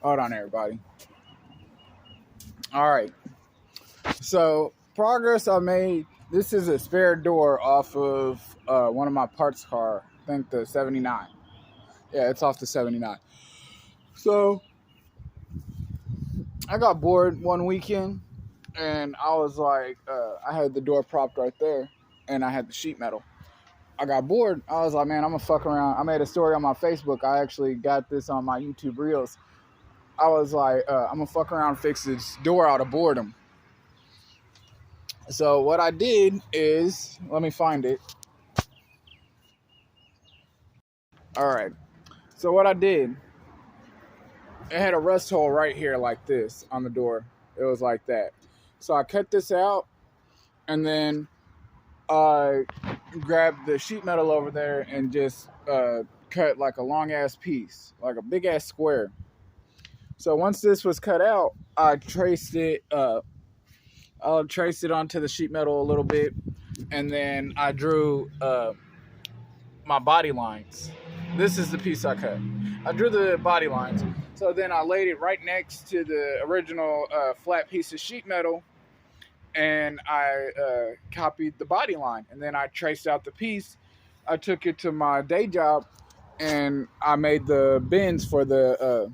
Hold on, everybody. All right. So, progress I made. This is a spare door off of one of my parts car. I think the 79. Yeah, it's off the 79. So, I got bored one weekend, and I was like, I had the door propped right there, and I had the sheet metal. I got bored. I was like, man, I'm gonna fuck around. I made a story on my Facebook. I actually got this on my YouTube Reels. I was like, I'm gonna fuck around and fix this door out of boredom. So what I did is, let me find it. All right. So what I did, it had a rust hole right here like this on the door. It was like that. So I cut this out, and then I grabbed the sheet metal over there and just cut like a long ass piece, like a big ass square. So once this was cut out, I traced it. I'll trace it onto the sheet metal a little bit, and then I drew my body lines. This is the piece I cut. I drew the body lines. So then I laid it right next to the original flat piece of sheet metal, and I copied the body line. And then I traced out the piece. I took it to my day job, and I made the bends for the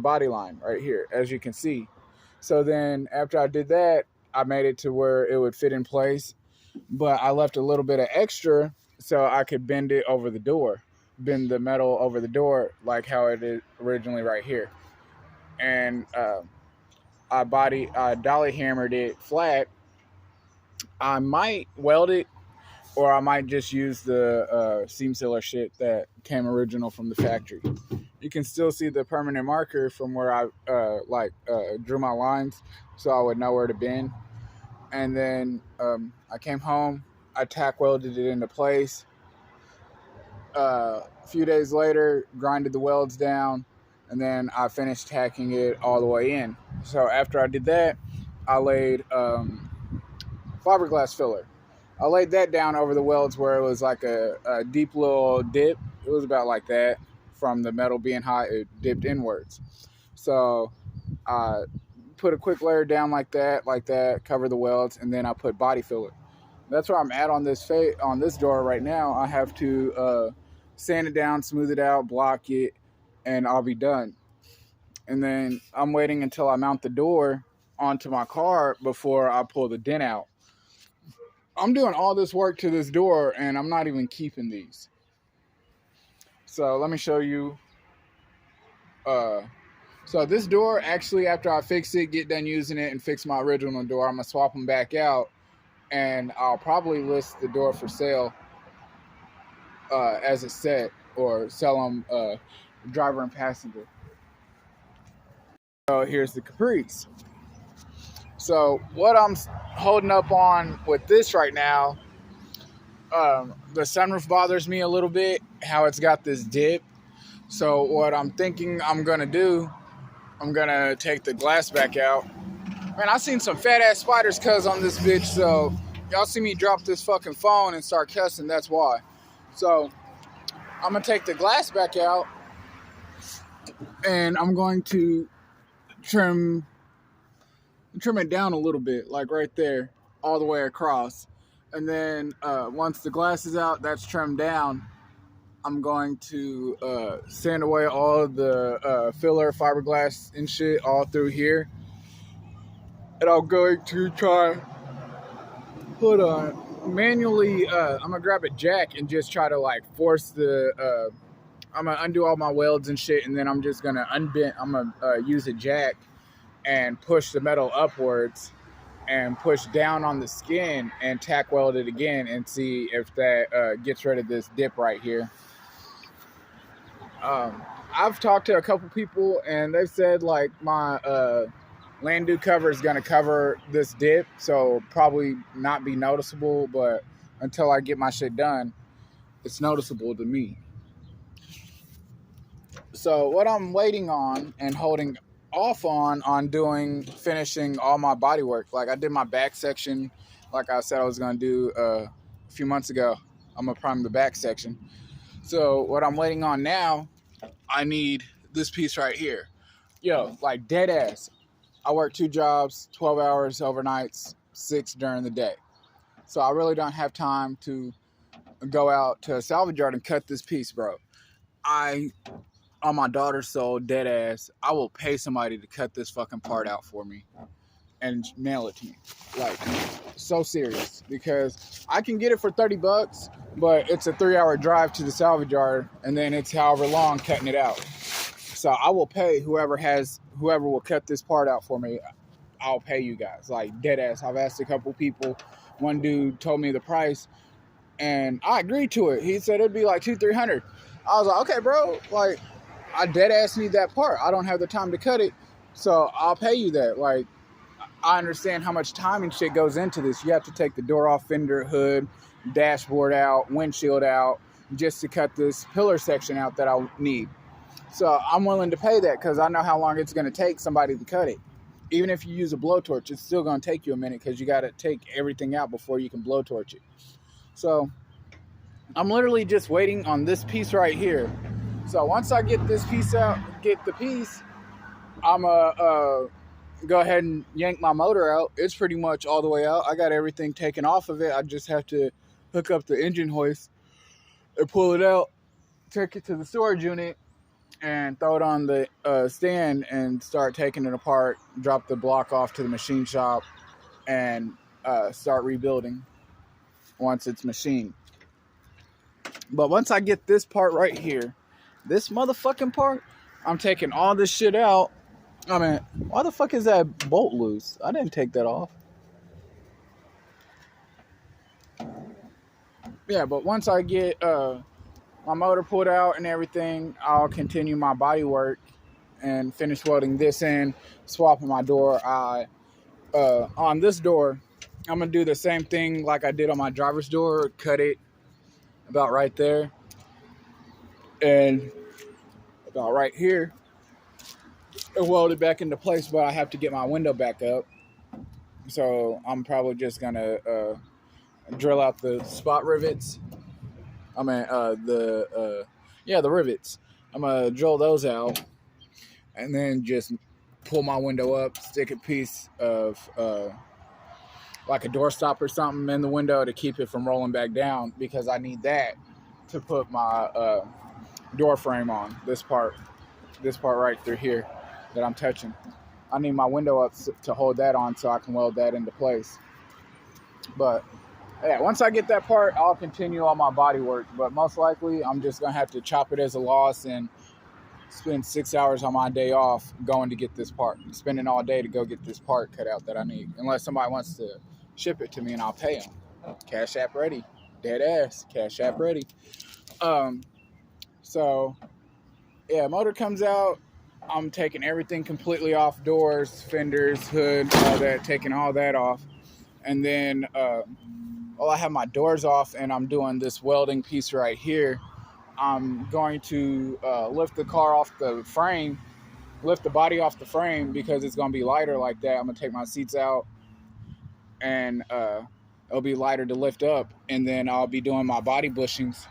body line right here, as you can see. So then after I did that, I made it to where it would fit in place, but I left a little bit of extra so I could bend it over the door, bend the metal over the door like how it is originally right here. And I dolly hammered it flat. I might weld it, or I might just use the seam sealer shit that came original from the factory. You can still see the permanent marker from where I drew my lines, so I would know where to bend. And then I came home, I tack welded it into place. A few days later, grinded the welds down, and then I finished tacking it all the way in. So after I did that, I laid fiberglass filler. I laid that down over the welds where it was like a deep little dip. It was about like that. From the metal being hot, it dipped inwards. So I put a quick layer down like that, cover the welds, and then I put body filler. That's where I'm at on this door right now. I have to sand it down, smooth it out, block it, and I'll be done. And then I'm waiting until I mount the door onto my car before I pull the dent out. I'm doing all this work to this door, and I'm not even keeping these. So let me show you. So this door, actually, after I fix it, get done using it, and fix my original door, I'm going to swap them back out, and I'll probably list the door for sale as a set, or sell them driver and passenger. So here's the caprice. So what I'm holding up on with this right now, the sunroof bothers me a little bit, how it's got this dip. So what I'm thinking I'm gonna do, I'm gonna take the glass back out. Man, I seen some fat ass spiders cuz on this bitch, so y'all see me drop this fucking phone and start cussing, that's why. So I'm gonna take the glass back out, and I'm going to trim it down a little bit, like right there, all the way across. And then once the glass is out, that's trimmed down, I'm going to sand away all of the filler, fiberglass and shit all through here. And I'm going to try, hold on, manually, I'm going to grab a jack and just try to like force the, I'm going to undo all my welds and shit, and then I'm just going to I'm going to use a jack and push the metal upwards and push down on the skin and tack weld it again and see if that gets rid of this dip right here. I've talked to a couple people, and they've said like my Landu cover is going to cover this dip, so probably not be noticeable, but until I get my shit done, it's noticeable to me. So what I'm waiting on and holding off on finishing all my body work. Like I did my back section, like I said I was gonna do a few months ago. I'm gonna prime the back section. So what I'm waiting on now, I need this piece right here. Yo, like dead ass. I work 2 jobs, 12 hours overnights, 6 during the day. So I really don't have time to go out to a salvage yard and cut this piece, bro. On my daughter's soul, dead ass, I will pay somebody to cut this fucking part out for me and mail it to me. Like, so serious. Because I can get it for $30, but it's a 3-hour drive to the salvage yard, and then it's however long cutting it out. So I will pay whoever will cut this part out for me. I'll pay you guys. Like, dead ass. I've asked a couple people. One dude told me the price, and I agreed to it. He said it'd be like $200-300. I was like, okay, bro. Like, I dead ass need that part. I don't have the time to cut it, so I'll pay you that. Like, I understand how much time and shit goes into this. You have to take the door off, fender, hood, dashboard out, windshield out, just to cut this pillar section out that I need. So I'm willing to pay that because I know how long it's going to take somebody to cut it. Even if you use a blowtorch, it's still going to take you a minute because you got to take everything out before you can blowtorch it. So I'm literally just waiting on this piece right here. So once I get this piece out, I'm going to go ahead and yank my motor out. It's pretty much all the way out. I got everything taken off of it. I just have to hook up the engine hoist and pull it out, take it to the storage unit, and throw it on the stand and start taking it apart, drop the block off to the machine shop, and start rebuilding once it's machined. But once I get this part right here, this motherfucking part, I'm taking all this shit out. I mean, why the fuck is that bolt loose? I didn't take that off. Yeah, but once I get my motor pulled out and everything, I'll continue my body work and finish welding this in, swapping my door. On this door, I'm going to do the same thing like I did on my driver's door, cut it about right there and about right here and weld it back into place, but I have to get my window back up. So I'm probably just going to drill out the spot rivets. I mean, the rivets. I'm going to drill those out and then just pull my window up, stick a piece of like a doorstop or something in the window to keep it from rolling back down, because I need that to put my door frame on. This part right through here that I'm touching. I need my window up to hold that on so I can weld that into place. But yeah, once I get that part, I'll continue on my body work. But most likely, I'm just going to have to chop it as a loss and spend 6 hours on my day off going to get this part. Spending all day to go get this part cut out that I need. Unless somebody wants to ship it to me and I'll pay them. Cash App ready. Dead ass. Cash App ready. So, yeah, motor comes out. I'm taking everything completely off. Doors, fenders, hood, all that. Taking all that off. And then... I have my doors off and I'm doing this welding piece right here. I'm going to lift the car off the frame, lift the body off the frame because it's going to be lighter like that. I'm going to take my seats out and it'll be lighter to lift up. And then I'll be doing my body bushings.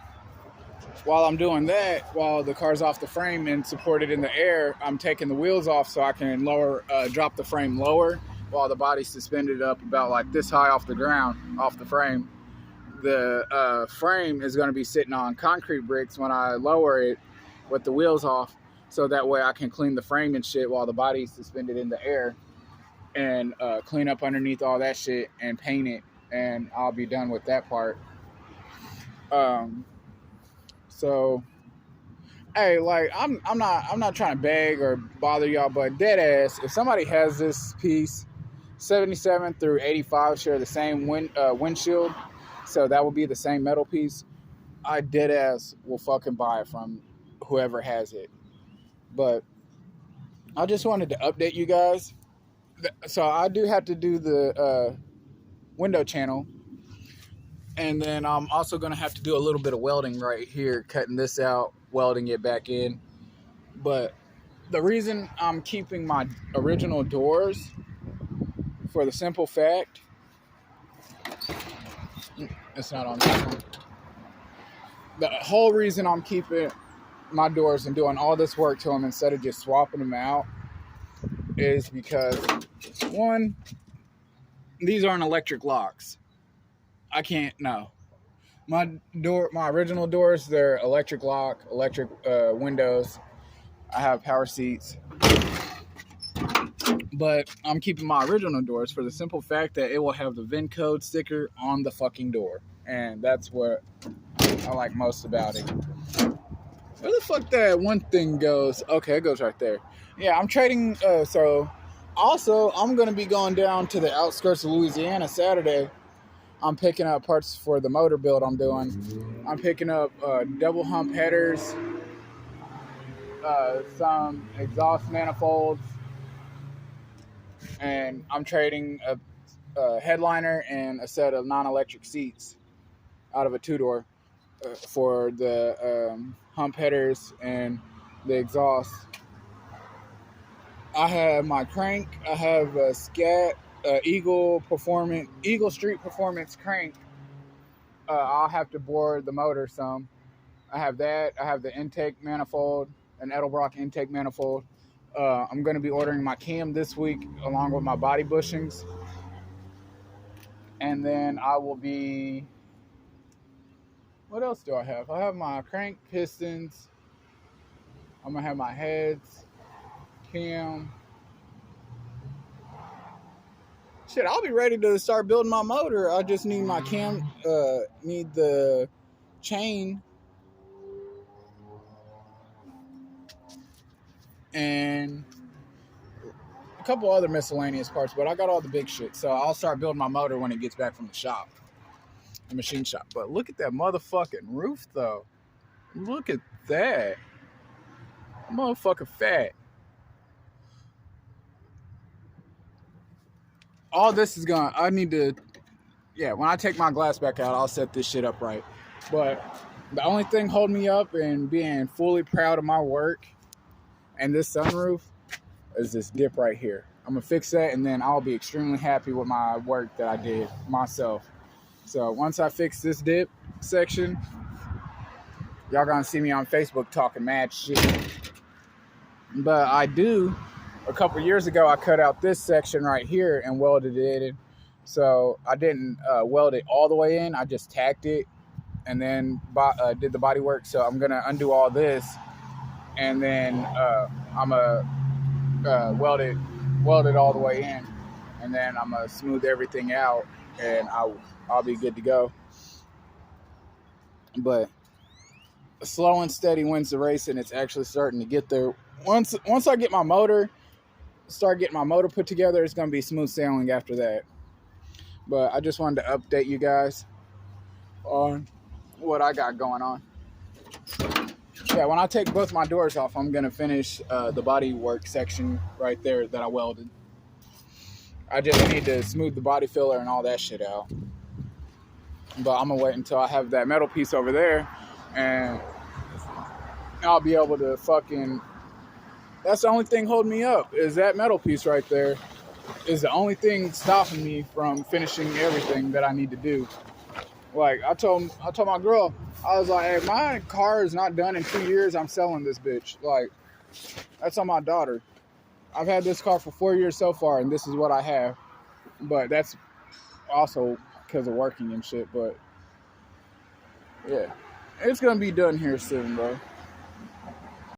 While I'm doing that, while the car's off the frame and supported in the air, I'm taking the wheels off so I can drop the frame lower while the body's suspended up about like this high off the ground, off the frame. The frame is going to be sitting on concrete bricks when I lower it with the wheels off, so that way I can clean the frame and shit while the body's suspended in the air and clean up underneath all that shit and paint it, and I'll be done with that part. So hey, like I'm not trying to beg or bother y'all, but dead ass, if somebody has this piece, 77 through 85 share the same windshield, so that will be the same metal piece. I dead ass will fucking buy it from whoever has it. But I just wanted to update you guys. So I do have to do the window channel, and then I'm also going to have to do a little bit of welding right here, cutting this out, welding it back in. But the reason I'm keeping my original doors, for the simple fact, it's not on that one. The whole reason I'm keeping my doors and doing all this work to them instead of just swapping them out is because, one, these aren't electric locks. I can't, no. My original doors, they're electric lock, electric windows. I have power seats. But I'm keeping my original doors for the simple fact that it will have the VIN code sticker on the fucking door. And that's what I like most about it. Where the fuck that one thing goes? Okay, it goes right there. Yeah, I'm trading. So, also, I'm going to be going down to the outskirts of Louisiana Saturday. I'm picking up parts for the motor build I'm doing. I'm picking up double hump headers, some exhaust manifolds, and I'm trading a headliner and a set of non-electric seats out of a two-door for the hump headers and the exhaust. I have my crank. I have a Scat Eagle Street Performance crank. I'll have to bore the motor some. I have that. I have the intake manifold, an Edelbrock intake manifold. I'm going to be ordering my cam this week along with my body bushings. And then I will be... What else do I have? I have my crank pistons. I'm going to have my heads, cam. Shit, I'll be ready to start building my motor. I just need my cam, need the chain. And a couple other miscellaneous parts, but I got all the big shit. So I'll start building my motor when it gets back from the shop, the machine shop. But look at that motherfucking roof, though. Look at that. Motherfucking fat. All this is gone. I need to, yeah, when I take my glass back out, I'll set this shit up right. But the only thing holding me up and being fully proud of my work and this sunroof is this dip right here. I'm going to fix that, and then I'll be extremely happy with my work that I did myself. So once I fix this dip section, y'all going to see me on Facebook talking mad shit. But a couple years ago, I cut out this section right here and welded it in. So I didn't weld it all the way in. I just tacked it and then did the body work. So I'm going to undo all this, and then I'm going to weld it all the way in, and then I'm going to smooth everything out, and I'll be good to go. But slow and steady wins the race, and it's actually starting to get there. Once I get my motor, put together, it's going to be smooth sailing after that. But I just wanted to update you guys on what I got going on. Yeah, when I take both my doors off, I'm going to finish the body work section right there that I welded. I just need to smooth the body filler and all that shit out. But I'm going to wait until I have that metal piece over there, and I'll be able to fucking... That's the only thing holding me up, is that metal piece right there. Is the only thing stopping me from finishing everything that I need to do. Like, I told my girl, I was like, hey, my car is not done in 2 years. I'm selling this bitch. Like, that's on my daughter. I've had this car for 4 years so far, and this is what I have. But that's also because of working and shit. But, yeah. It's going to be done here soon, bro.